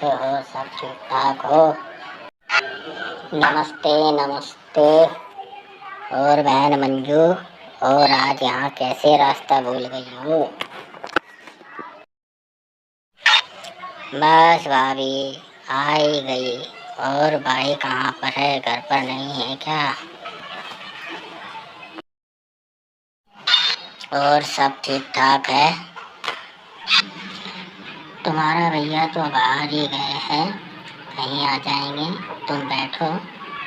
कैसे हो? सब ठीक ठाक हो? नमस्ते नमस्ते। और बहन मंजू, और आज यहाँ कैसे रास्ता भूल गई हो? बस भाभी आ ही गई। और भाई कहाँ पर है? घर पर नहीं है क्या? और सब ठीक ठाक है? तुम्हारा भैया तो बाहर ही गए हैं, कहीं आ जाएंगे। तुम बैठो।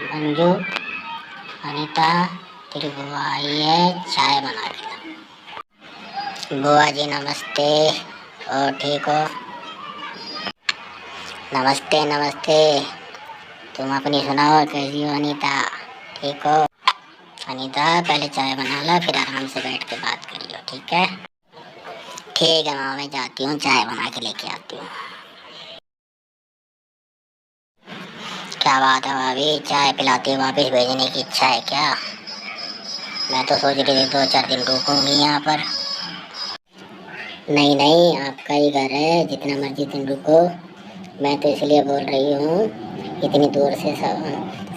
मंजू, अनीता, तेरी बुआ आई है, चाय बना के ला। बुआ जी नमस्ते। और ठीक हो? नमस्ते नमस्ते। तुम अपनी सुनाओ, कैसी हो अनीता? ठीक हो? अनीता पहले चाय बना ला, फिर आराम से बैठ के बात कर लियो, ठीक है? ठीक है माँ, मैं जाती हूँ, चाय बना के लेके आती हूँ। क्या बात है भाभी, चाय पिलाती हुई वापस भेजने की इच्छा है क्या? मैं तो सोच रही थी 2-4 दिन रुकूंगी यहाँ पर। नहीं नहीं, आपका ही घर है, जितना मर्जी दिन रुको। मैं तो इसलिए बोल रही हूँ, इतनी दूर से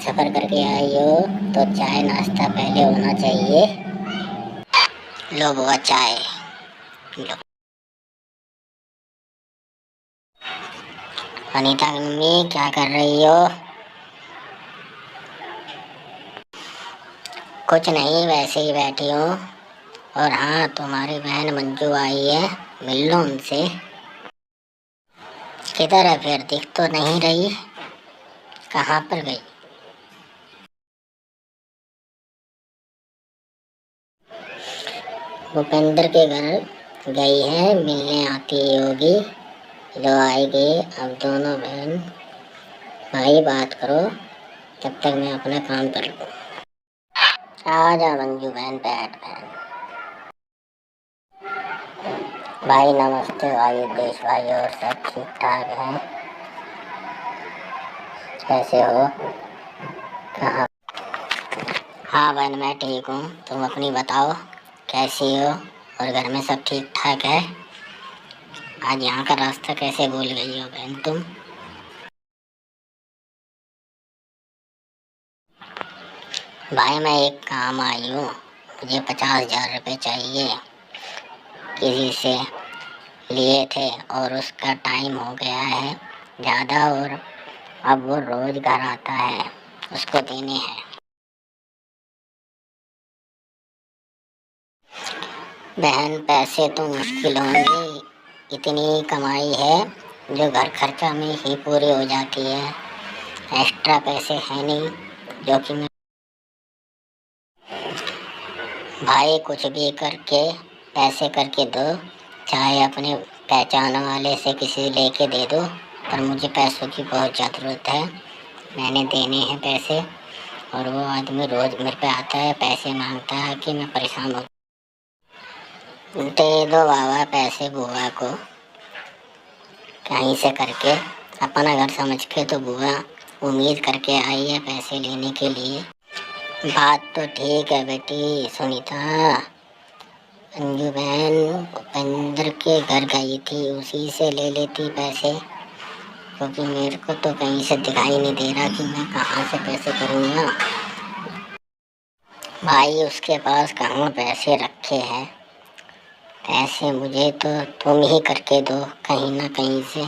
सफ़र करके आई हो तो चाय नाश्ता पहले होना चाहिए। लो बुआ चाय लो। अनीता की मम्मी क्या कर रही हो? कुछ नहीं, वैसे ही बैठी हूँ। और हाँ, तुम्हारी बहन मंजू आई है, मिल लो उनसे। किधर है फिर? दिख तो नहीं रही, कहाँ पर गई? भूपेंद्र के घर गई है, मिलने आती होगी। लो आएगी। अब दोनों बहन भाई बात करो, तब तक मैं अपना काम कर लूँ। आ जा मंजू बहन, बैठ बहन। भाई नमस्ते भाई, देश भाई, और सब ठीक ठाक हैं? कैसे हो? कहाँ? हाँ बहन मैं ठीक हूँ, तुम अपनी बताओ, कैसी हो? और घर में सब ठीक ठाक है? आज यहाँ का रास्ता कैसे भूल गई हो बहन तुम? भाई मैं एक काम आई हूँ, मुझे 50,000 रुपये चाहिए। किसी से लिए थे और उसका टाइम हो गया है ज़्यादा, और अब वो रोज़ घर आता है, उसको देने हैं। बहन पैसे तो मुश्किल होंगे, इतनी कमाई है जो घर खर्चा में ही पूरी हो जाती है। एक्स्ट्रा पैसे हैं नहीं जो कि मैं भाई कुछ भी करके पैसे करके दो, चाहे अपने पहचान वाले से किसी से लेके दे दो, पर मुझे पैसों की बहुत ज़रूरत है। मैंने देने हैं पैसे, और वो आदमी रोज़ मेरे पे आता है, पैसे मांगता है कि मैं परेशान हूँ। दे दो बाबा पैसे बुआ को, कहीं से करके, अपना घर समझ के। तो बुआ उम्मीद करके आई है पैसे लेने के लिए। बात तो ठीक है बेटी सुनीता। अंजू बहन भूपेंद्र के घर गई थी, उसी से ले लेती पैसे, क्योंकि मेरे को तो कहीं से दिखाई नहीं दे रहा कि मैं कहाँ से पैसे करूँगा। भाई उसके पास कहाँ पैसे रखे हैं? पैसे मुझे तो तुम ही करके दो कहीं ना कहीं से,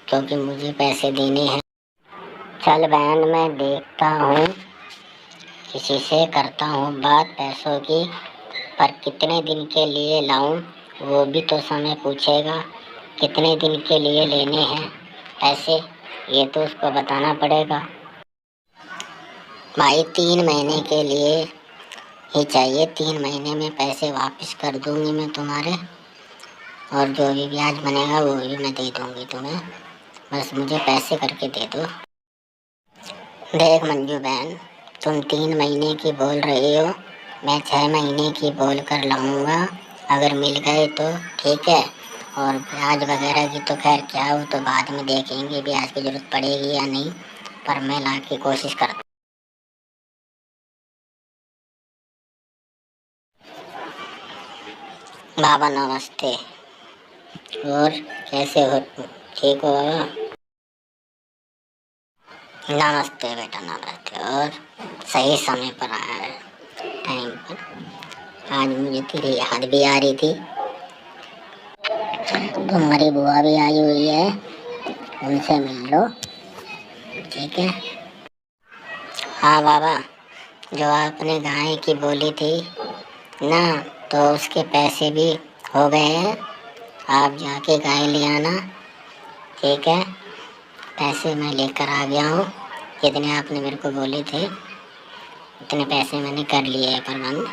क्योंकि मुझे पैसे देने हैं। चल बहन मैं देखता हूँ, किसी से करता हूँ बात पैसों की, पर कितने दिन के लिए लाऊं वो भी तो समय पूछेगा। कितने दिन के लिए लेने हैं पैसे, ये तो उसको बताना पड़ेगा। भाई 3 महीने के लिए ही चाहिए, 3 महीने में पैसे वापस कर दूंगी मैं तुम्हारे, और जो भी ब्याज बनेगा वो भी मैं दे दूंगी तुम्हें, बस मुझे पैसे करके दे दो। देख मंजू बहन, तुम 3 महीने की बोल रही हो, मैं 6 महीने की बोल कर लाऊंगा। अगर मिल गए तो ठीक है, और ब्याज वगैरह की तो खैर क्या हो तो बाद में देखेंगे, ब्याज की ज़रूरत पड़ेगी या नहीं, पर मैं ला की कोशिश करता। बाबा नमस्ते। और कैसे हो? ठीक हो बाबा? नमस्ते बेटा, नमस्ते। और सही समय पर आया है, टाइम पर। आज मुझे तेरी याद भी आ रही थी। तुम्हारी बुआ भी आई हुई है, उनसे मिल लो, ठीक है। हाँ बाबा, जो आपने गाय की बोली थी ना, तो उसके पैसे भी हो गए हैं। आप जाके गाय ले आना, ठीक है। पैसे मैं लेकर आ गया हूँ, जितने आपने मेरे को बोले थे उतने पैसे मैंने कर लिए हैं प्रबंध।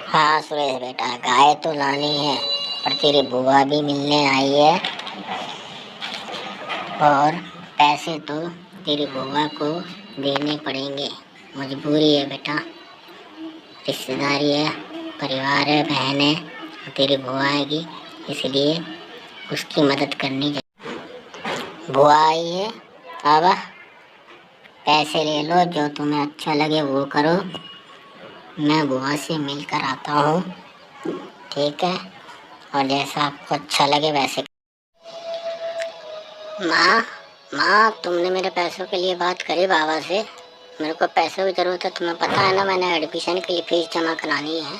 हाँ सुरेश बेटा, गाय तो लानी है, पर तेरी बुआ भी मिलने आई है, और पैसे तो तेरी बुआ को देने पड़ेंगे। मजबूरी है बेटा, रिश्तेदारी है, परिवार है, बहन है, तेरी बुआ आएगी, इसलिए उसकी मदद करनी चाहिए। बुआ आई है, बाबा पैसे ले लो, जो तुम्हें अच्छा लगे वो करो। मैं बुआ से मिलकर आता हूँ, ठीक है, और जैसा आपको अच्छा लगे वैसे। माँ, माँ तुमने मेरे पैसों के लिए बात करी बाबा से? मेरे को पैसों की ज़रूरत है, तुम्हें पता है ना, मैंने एडमिशन के लिए फीस जमा करानी है।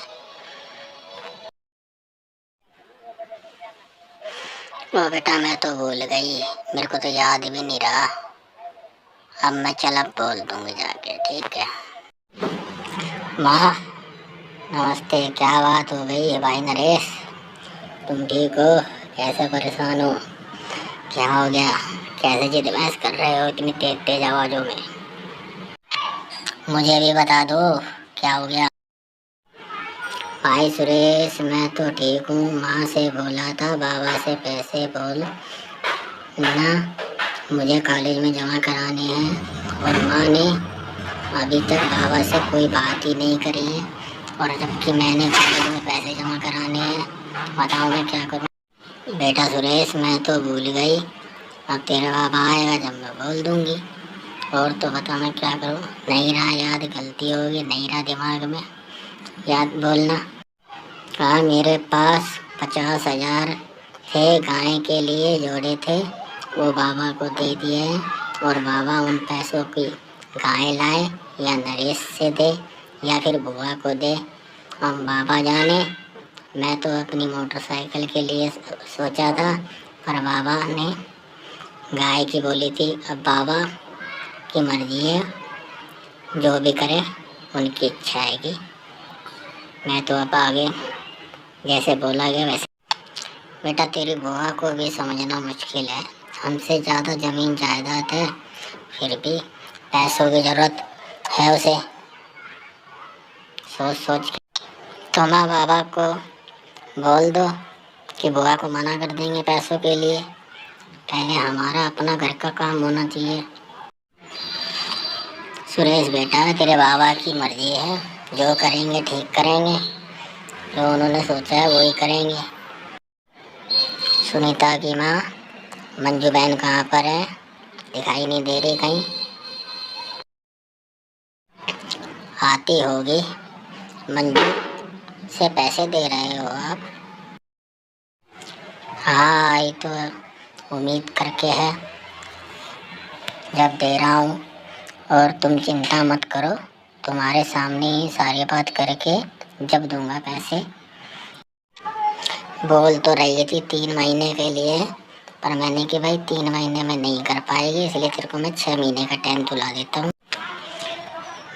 वो बेटा मैं तो भूल गई, मेरे को तो याद भी नहीं रहा। अब मैं चल बोल दूँगी जाके, ठीक है। माँ नमस्ते, क्या बात हो गई है भाई नरेश? तुम ठीक हो? कैसे परेशान हो? क्या हो गया? कैसे जिद बहस कर रहे हो इतनी तेज तेज आवाज़ों में? मुझे भी बता दो, क्या हो गया? भाई सुरेश मैं तो ठीक हूँ, माँ से बोला था बाबा से पैसे बोल ना, मुझे कॉलेज में जमा कराने हैं, और माँ ने अभी तक बाबा से कोई बात ही नहीं करी है, और जबकि मैंने कॉलेज में पैसे जमा कराने हैं। बताओ मैं क्या करूँ? बेटा सुरेश मैं तो भूल गई, अब तेरा बाबा आएगा जब मैं बोल दूँगी। और तो बता मैं क्या करूँ? नहीं रहा याद, गलती होगी, नहीं रहा दिमाग में याद, बोलना। हाँ मेरे पास 50,000 थे, गाय के लिए जोड़े थे, वो बाबा को दे दिए हैं, और बाबा उन पैसों की गाय लाए, या नरेश से दे या फिर बुआ को दे, हम बाबा जाने। मैं तो अपनी मोटरसाइकिल के लिए सोचा था, पर बाबा ने गाय की बोली थी। अब बाबा की मर्जी है, जो भी करे उनकी इच्छा आएगी। मैं तो अब आगे जैसे बोला गया वैसे। बेटा तेरी बुआ को भी समझना मुश्किल है, हमसे ज़्यादा ज़मीन जायदाद है, फिर भी पैसों की ज़रूरत है उसे। सोच सोच के तो माँ बाबा को बोल दो कि बुआ को मना कर देंगे पैसों के लिए। पहले हमारा अपना घर का काम होना चाहिए। सुरेश बेटा तेरे बाबा की मर्जी है, जो करेंगे ठीक करेंगे, जो उन्होंने सोचा है वही करेंगे। सुनीता की माँ मंजू बहन कहाँ पर है? दिखाई नहीं दे रही कहीं। आती होगी। मंजू से पैसे दे रहे हो आप? हाँ आई तो उम्मीद करके है, जब दे रहा हूँ। और तुम चिंता मत करो, तुम्हारे सामने ही सारी बात करके जब दूंगा पैसे। बोल तो रही थी 3 महीने के लिए, पर मैंने कि भाई 3 महीने में नहीं कर पाएगी, इसलिए तेरे को मैं 6 महीने का टाइम तुला देता हूँ।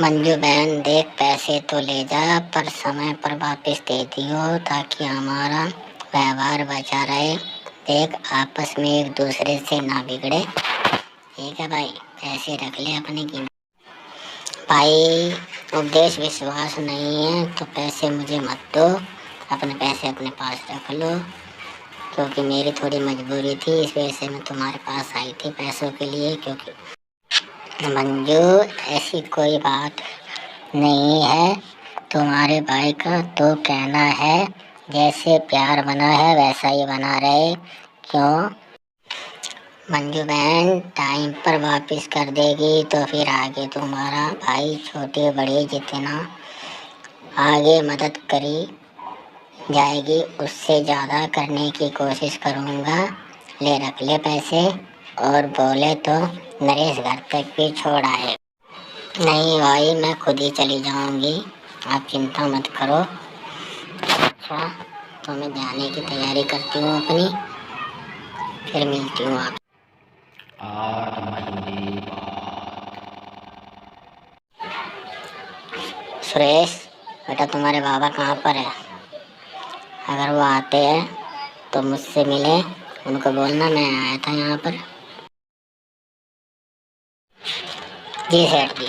मंजू बहन देख, पैसे तो ले जा, पर समय पर वापस दे दियो, ताकि हमारा व्यवहार बचा रहे। देख आपस में एक दूसरे से ना बिगड़े, ठीक है भाई? पैसे रख ले अपने की। भाई उपदेश विश्वास नहीं है तो पैसे मुझे मत दो, अपने पैसे अपने पास रख लो, क्योंकि मेरी थोड़ी मजबूरी थी, इस वजह से मैं तुम्हारे पास आई थी पैसों के लिए। क्योंकि मंजू ऐसी कोई बात नहीं है, तुम्हारे भाई का तो कहना है जैसे प्यार बना है वैसा ही बना रहे। क्यों? मंजू बहन टाइम पर वापस कर देगी तो फिर आगे तुम्हारा भाई छोटे बड़े जितना आगे मदद करी जाएगी, उससे ज़्यादा करने की कोशिश करूँगा। ले रख ले पैसे, और बोले तो नरेश घर तक भी छोड़ आए। नहीं भाई, मैं खुद ही चली जाऊंगी, आप चिंता मत करो। अच्छा, तो मैं जाने की तैयारी करती हूँ अपनी, फिर मिलती हूँ आप। 8 महीने। सुरेश बेटा, तुम्हारे बाबा कहाँ पर है? अगर वो आते हैं तो मुझसे मिले, उनको बोलना मैं आया था यहाँ पर। जी सेठ जी,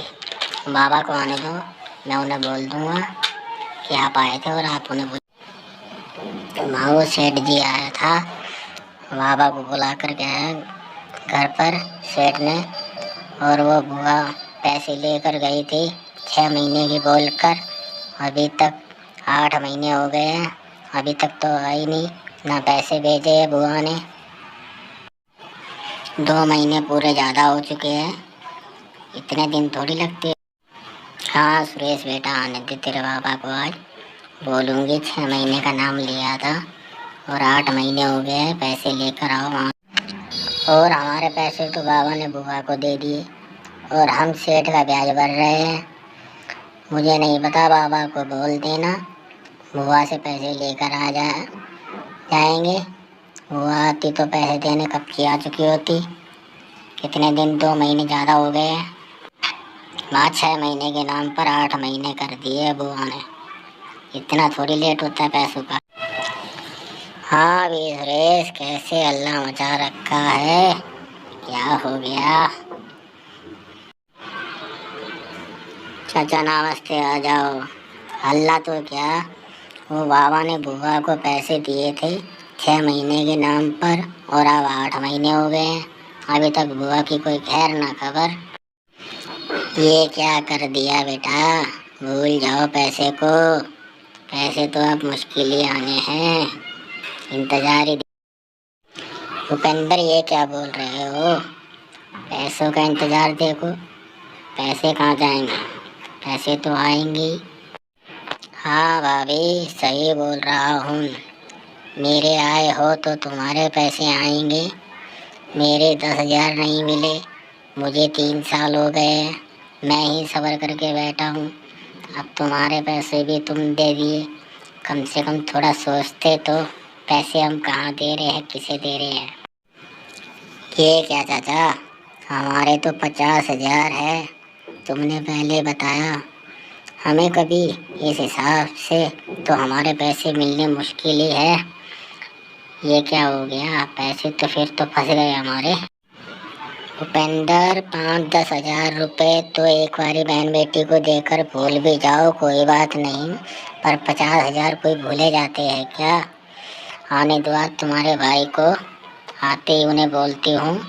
बाबा को आने दो, मैं उन्हें बोल दूंगा कि आप आए थे और आप उन्हें वो सेठ जी आया था, बाबा को बुला कर गया घर पर सेठ ने, और वो बुआ पैसे लेकर गई थी 6 महीने की बोलकर। अभी तक 8 महीने हो गए हैं, अभी तक तो आई नहीं, ना पैसे भेजे है बुआ ने। 2 महीने पूरे ज़्यादा हो चुके हैं, इतने दिन थोड़ी लगते हैं। हाँ सुरेश बेटा, आने दे तेरे बाबा को, आज बोलूँगी 6 महीने का नाम लिया था और 8 महीने हो गए हैं, पैसे लेकर आओ वहाँ। और हमारे पैसे तो बाबा ने बुआ को दे दिए और हम सेठ का ब्याज भर रहे हैं। मुझे नहीं पता, बाबा को बोल देना बुआ से पैसे लेकर आ जाएंगे। बुआ आती तो पैसे देने कब की आ चुकी होती। कितने दिन, 2 महीने ज़्यादा हो गए हैं। माँ 6 महीने के नाम पर 8 महीने कर दिए बुआ ने, इतना थोड़ी लेट होता है पैसों का। हाँ भी सुरेश, कैसे अल्लाह मचा रखा है, क्या हो गया? चाचा नमस्ते, आ जाओ। हल्ला तो क्या, वो बाबा ने बुआ को पैसे दिए थे 6 महीने के नाम पर और अब 8 महीने हो गए हैं, अभी तक बुआ की कोई खैर ना खबर। ये क्या कर दिया बेटा, भूल जाओ पैसे को, पैसे तो अब मुश्किल ही आने हैं, इंतजार ही। भूपेंद्र ये क्या बोल रहे हो, पैसों का इंतजार देखो, पैसे कहाँ जाएंगे, पैसे तो आएंगे। हाँ भाभी, सही बोल रहा हूँ, मेरे आए हो तो तुम्हारे पैसे आएंगे। मेरे 10,000 नहीं मिले, मुझे 3 साल हो गए, मैं ही सब्र करके बैठा हूँ, अब तुम्हारे पैसे भी तुम दे दिए। कम से कम थोड़ा सोचते तो, पैसे हम कहाँ दे रहे हैं, किसे दे रहे हैं। ये क्या चाचा, हमारे तो 50,000 है, तुमने पहले बताया हमें, कभी इस हिसाब से तो हमारे पैसे मिलने मुश्किल ही है। ये क्या हो गया, पैसे तो फिर तो फंस गए हमारे। भूपेंद्र 5-10 हज़ार रुपये तो एक बारी बहन बेटी को देकर भूल भी जाओ, कोई बात नहीं, पर 50,000 कोई भूले जाते हैं क्या? आने दो आज तुम्हारे भाई को, आते ही उन्हें बोलती हूँ।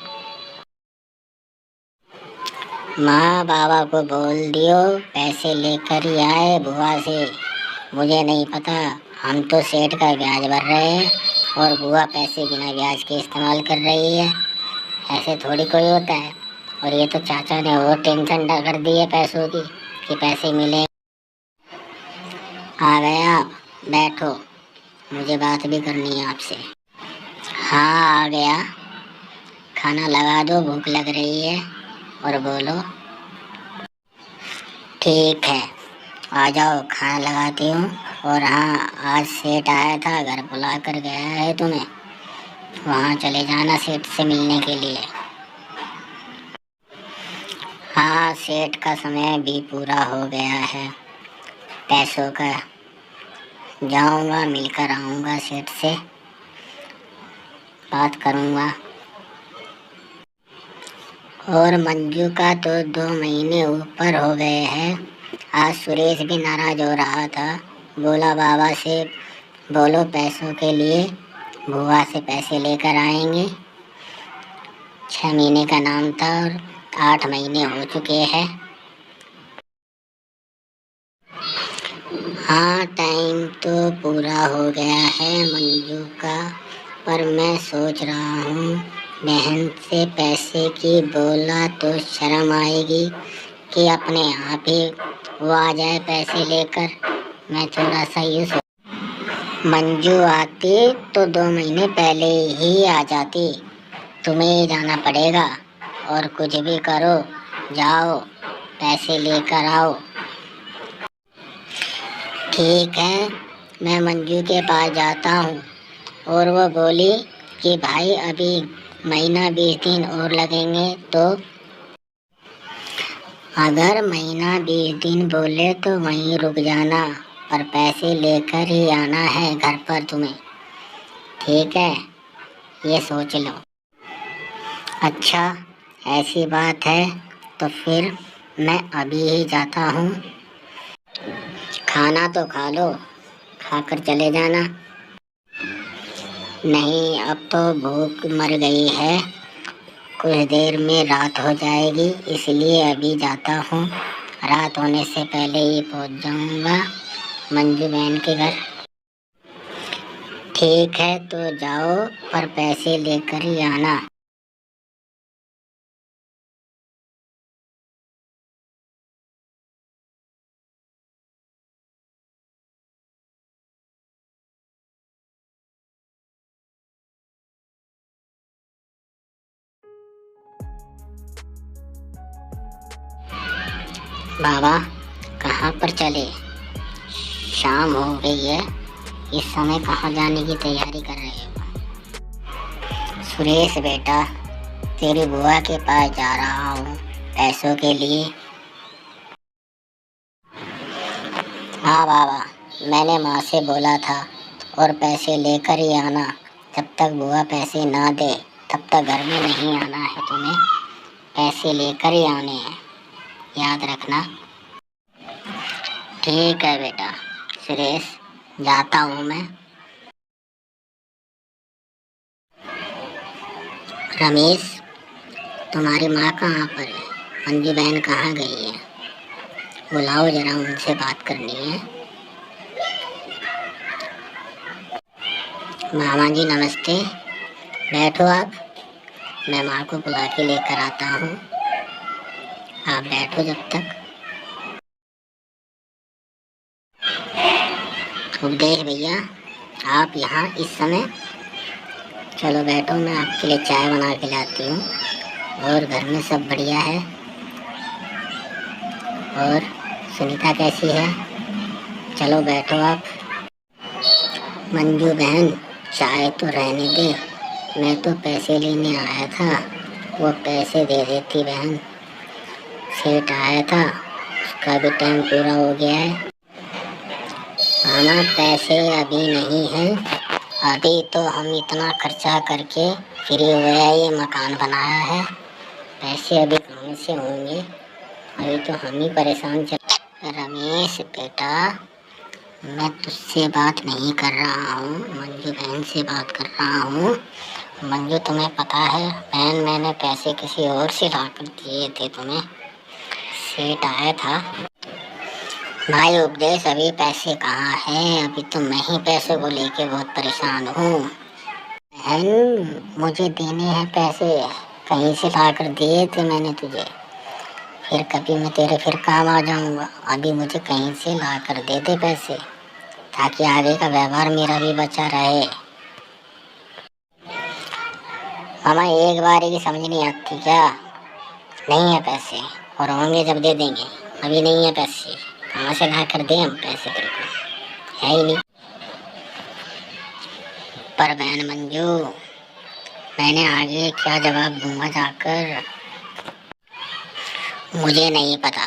माँ बाबा को बोल दियो पैसे लेकर ही आए बुआ से, मुझे नहीं पता, हम तो सेठ का ब्याज भर रहे हैं और बुआ पैसे बिना ब्याज के इस्तेमाल कर रही है, ऐसे थोड़ी कोई होता है। और ये तो चाचा ने और टेंशन कर दी है पैसों की, कि पैसे मिले। आ गए आप, बैठो, मुझे बात भी करनी है आपसे। हाँ आ गया, खाना लगा दो, भूख लग रही है, और बोलो। ठीक है, आ जाओ, खाना लगाती हूँ। और हाँ, आज सेठ आया था, घर बुला कर गया है तुम्हें, वहाँ चले जाना सेठ से मिलने के लिए। हाँ, सेठ का समय भी पूरा हो गया है, पैसों का, जाऊँगा मिलकर आऊँगा सेठ से, बात करूँगा। और मंजू का तो 2 महीने ऊपर हो गए हैं। आज सुरेश भी नाराज हो रहा था, बोला बाबा से बोलो पैसों के लिए बुआ से पैसे लेकर आएंगे। 6 महीने का नाम था और 8 महीने हो चुके हैं। हाँ, टाइम तो पूरा हो गया है मंजू का, पर मैं सोच रहा हूँ बहन से पैसे की बोला तो शर्म आएगी कि अपने आप ही वो आ जाए पैसे लेकर। मैं थोड़ा सा ये मंजू आती तो 2 महीने पहले ही आ जाती, तुम्हें ही जाना पड़ेगा और कुछ भी करो, जाओ पैसे लेकर आओ। ठीक है, मैं मंजू के पास जाता हूँ। और वो बोली कि भाई अभी महीना 20 दिन और लगेंगे, तो अगर महीना 20 दिन बोले तो वहीं रुक जाना, पर पैसे लेकर ही आना है घर पर तुम्हें। ठीक है, ये सोच लो। अच्छा, ऐसी बात है तो फिर मैं अभी ही जाता हूँ। खाना तो खा लो, खाकर चले जाना। नहीं, अब तो भूख मर गई है, कुछ देर में रात हो जाएगी, इसलिए अभी जाता हूँ। रात होने से पहले ही पहुँच जाऊँगा मंजू बहन के घर। ठीक है, तो जाओ, पर पैसे लेकर ही आना। बाबा, कहाँ पर चले? शाम हो गई है, इस समय कहाँ जाने की तैयारी कर रहे हो? सुरेश बेटा, तेरी बुआ के पास जा रहा हूँ पैसों के लिए। हाँ बाबा, मैंने माँ से बोला था, और पैसे लेकर ही आना। जब तक बुआ पैसे ना दे तब तक घर में नहीं आना है तुम्हें, पैसे लेकर ही आने हैं, याद रखना। ठीक है बेटा। सुरेश, जाता हूँ मैं। रमेश, तुम्हारी माँ कहाँ पर है? मंजू बहन कहाँ गई है? बुलाओ, जरा उनसे बात करनी है। मामा जी नमस्ते, बैठो आप, मैं माँ को बुला के लेकर आता हूँ। आप बैठो जब तक। उपदेश भैया, आप यहाँ इस समय? चलो बैठो, मैं आपके लिए चाय बना के लाती हूँ। और घर में सब बढ़िया है? और सुनीता कैसी है? चलो बैठो आप। मंजू बहन, चाय तो रहने दे, मैं तो पैसे लेने आया था, वो पैसे दे देती बहन। सेठ आया था, उसका भी टाइम पूरा हो गया है। मामा, पैसे अभी नहीं है, अभी तो हम इतना खर्चा करके फ्री हुए हैं, ये मकान बनाया है, पैसे अभी कहाँ से होंगे? अभी तो हम ही परेशान चल। रमेश बेटा, मैं तुझसे बात नहीं कर रहा हूँ, मंजू बहन से बात कर रहा हूँ। मंजू, तुम्हें पता है बहन, मैंने पैसे किसी और से ला कर दिए थे तुम्हें, सेठ आया था। भाई उपदेश, अभी पैसे कहाँ हैं? अभी तो मैं ही पैसों को लेके बहुत परेशान हूँ। बहन, मुझे देने हैं पैसे, कहीं से ला कर दिए थे मैंने तुझे, फिर कभी मैं तेरे फिर काम आ जाऊँगा। अभी मुझे कहीं से ला कर दे दे पैसे, ताकि आगे का व्यवहार मेरा भी बचा रहे। मामा, एक बार ही समझ नहीं आती क्या? नहीं है पैसे, और होंगे जब दे देंगे, अभी नहीं है पैसे, कहाँ से ला कर दें हम पैसे? तेरे को है ही नहीं। पर बहन मंजू, मैंने आगे क्या जवाब दूंगा जाकर? मुझे नहीं पता,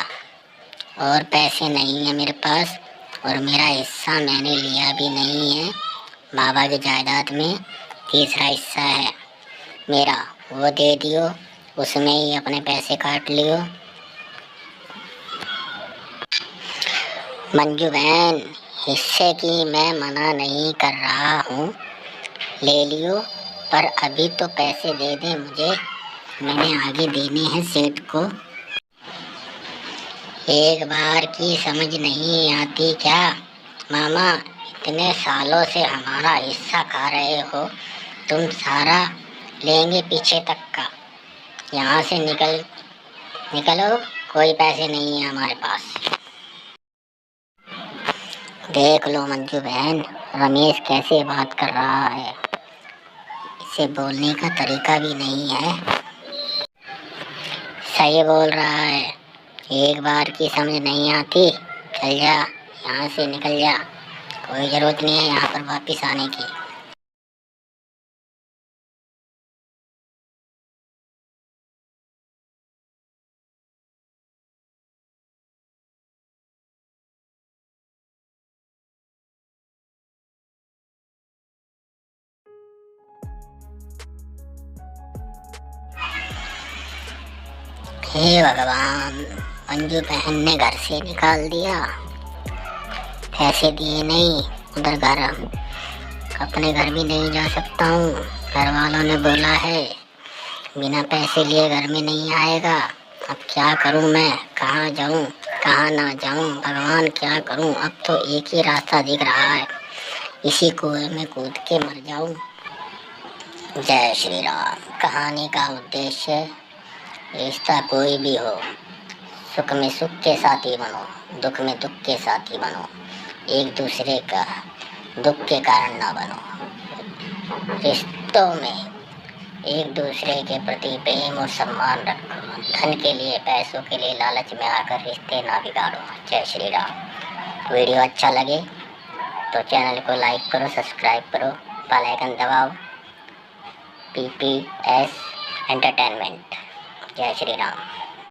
और पैसे नहीं है मेरे पास, और मेरा हिस्सा मैंने लिया भी नहीं है। बाबा की जायदाद में तीसरा हिस्सा है मेरा, वो दे दियो, उसमें ही अपने पैसे काट लियो। मंजू बहन, हिस्से की मैं मना नहीं कर रहा हूँ, ले लियो, पर अभी तो पैसे दे दे मुझे, मैंने आगे देने हैं सेठ को। एक बार की समझ नहीं आती क्या? मामा, इतने सालों से हमारा हिस्सा खा रहे हो तुम, सारा लेंगे पीछे तक का। यहाँ से निकलो, कोई पैसे नहीं है हमारे पास। देख लो मंजू बहन, रमेश कैसे बात कर रहा है, से बोलने का तरीका भी नहीं है। सही बोल रहा है, एक बार की समझ नहीं आती, चल जा यहाँ से, निकल जा, कोई ज़रूरत नहीं है यहाँ पर वापस आने की। हे भगवान, मंजू बहन ने घर से निकाल दिया, पैसे दिए नहीं, उधर घर, अपने घर भी नहीं जा सकता हूँ, घर वालों ने बोला है बिना पैसे लिए घर में नहीं आएगा। अब क्या करूँ मैं, कहाँ जाऊँ कहाँ ना जाऊँ, भगवान क्या करूँ। अब तो एक ही रास्ता दिख रहा है, इसी कुएं में कूद के मर जाऊँ। जय श्री राम। कहानी का उद्देश्य, रिश्ता कोई भी हो, सुख में सुख के साथी बनो, दुख में दुख के साथी बनो, एक दूसरे का दुख के कारण ना बनो। रिश्तों में एक दूसरे के प्रति प्रेम और सम्मान रखो। धन के लिए, पैसों के लिए लालच में आकर रिश्ते ना बिगाड़ो। जय श्री राम। वीडियो अच्छा लगे तो चैनल को लाइक करो, सब्सक्राइब करो, बेल आइकन दबाओ। PPS entertainment. जय श्री राम।